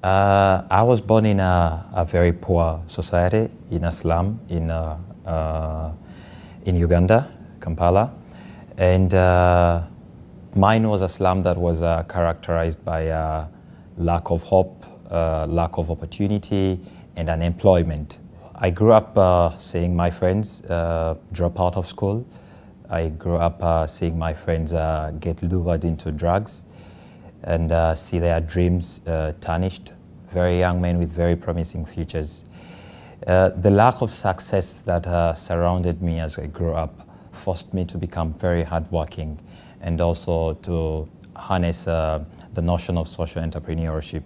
I was born in a very poor society, in a slum in Uganda, Kampala. And mine was a slum that was characterized by lack of hope, lack of opportunity, and unemployment. I grew up seeing my friends drop out of school. I grew up seeing my friends get lured into drugs and see their dreams tarnished. Very young men with very promising futures. The lack of success that surrounded me as I grew up forced me to become very hardworking and also to harness the notion of social entrepreneurship.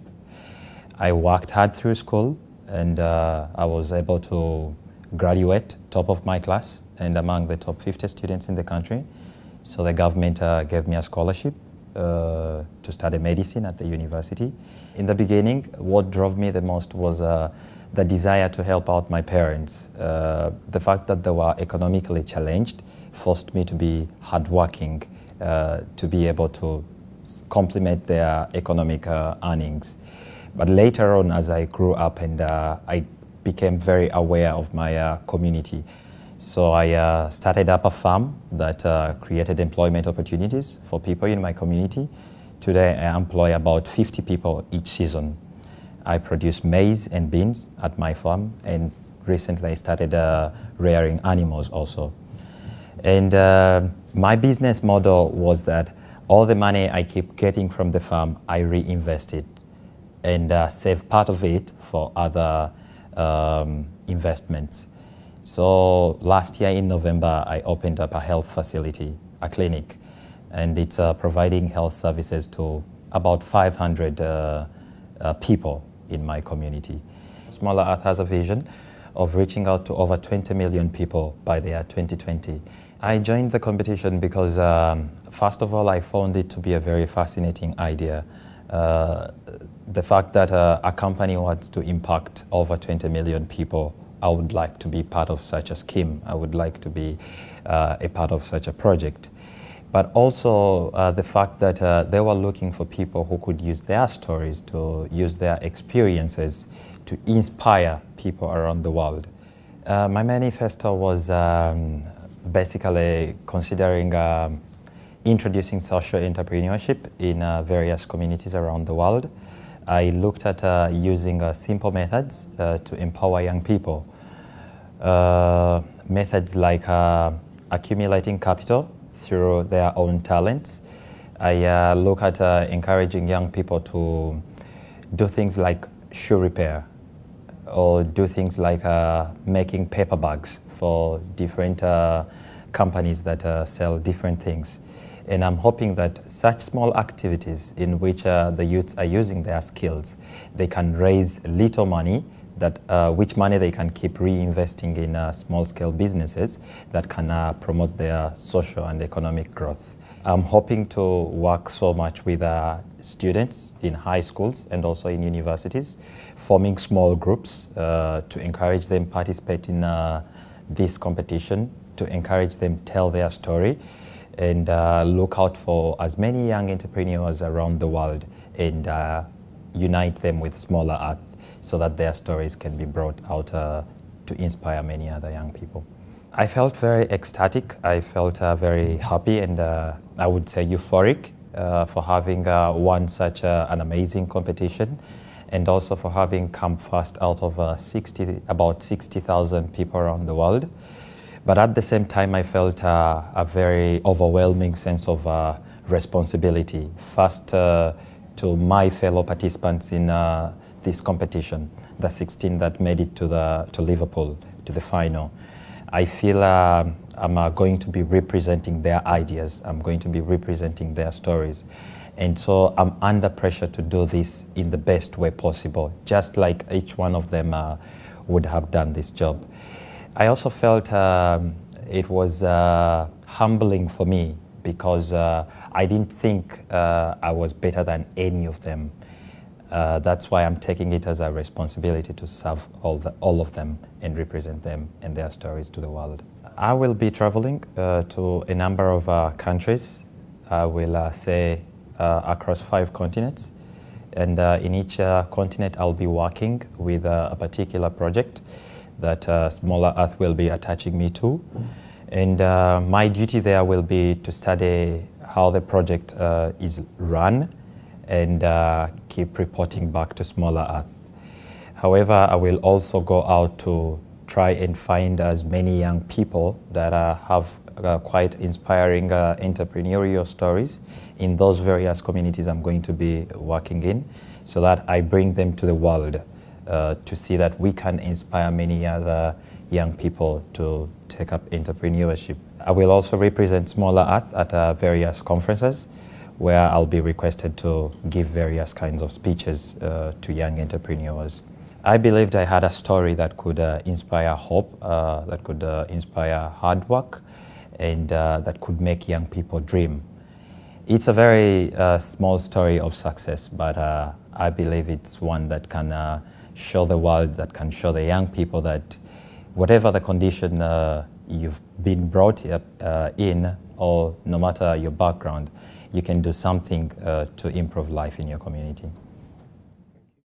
I worked hard through school and I was able to graduate top of my class and among the top 50 students in the country. So the government gave me a scholarship to study medicine at the university. In the beginning, what drove me the most was the desire to help out my parents. The fact that they were economically challenged forced me to be hardworking, to be able to complement their economic earnings. But later on, as I grew up and I became very aware of my community, so I started up a farm that created employment opportunities for people in my community. Today, I employ about 50 people each season. I produce maize and beans at my farm, and recently I started rearing animals also. And my business model was that all the money I keep getting from the farm, I reinvest it and save part of it for other investments. So last year in November, I opened up a health facility, a clinic, and it's providing health services to about 500 people in my community. Smaller Earth has a vision of reaching out to over 20 million people by the year 2020. I joined the competition because, first of all, I found it to be a very fascinating idea. The fact that a company wants to impact over 20 million people, I would like to be part of such a scheme. I would like to be a part of such a project. But also the fact that they were looking for people who could use their stories, to use their experiences to inspire people around the world. My manifesto was basically considering introducing social entrepreneurship in various communities around the world. I looked at using simple methods to empower young people. Methods like accumulating capital through their own talents. I look at encouraging young people to do things like shoe repair or do things like making paper bags for different companies that sell different things. And I'm hoping that such small activities in which the youths are using their skills, they can raise little money, which money they can keep reinvesting in small-scale businesses that can promote their social and economic growth. I'm hoping to work so much with students in high schools and also in universities, forming small groups to encourage them participate in this competition, to encourage them tell their story, and look out for as many young entrepreneurs around the world and unite them with Smaller Earth so that their stories can be brought out to inspire many other young people. I felt very ecstatic. I felt very happy and I would say euphoric for having won such an amazing competition, and also for having come first out of about 60,000 people around the world. But at the same time, I felt a very overwhelming sense of responsibility, first to my fellow participants in this competition, the 16 that made it to Liverpool, to the final. I feel I'm going to be representing their ideas. I'm going to be representing their stories. And so I'm under pressure to do this in the best way possible, just like each one of them would have done this job. I also felt it was humbling for me because I didn't think I was better than any of them. That's why I'm taking it as a responsibility to serve all of them and represent them and their stories to the world. I will be traveling to a number of countries. I will say across 5 continents, And in each continent, I'll be working with a particular project that Smaller Earth will be attaching me to. And my duty there will be to study how the project is run and keep reporting back to Smaller Earth. However, I will also go out to try and find as many young people that have quite inspiring entrepreneurial stories in those various communities I'm going to be working in, so that I bring them to the world to see that we can inspire many other young people to take up entrepreneurship. I will also represent Smaller Earth at various conferences where I'll be requested to give various kinds of speeches to young entrepreneurs. I believed I had a story that could inspire hope, that could inspire hard work, and that could make young people dream. It's a very small story of success, but I believe it's one that can show the world, that can show the young people that whatever the condition you've been brought up in, or no matter your background, you can do something to improve life in your community.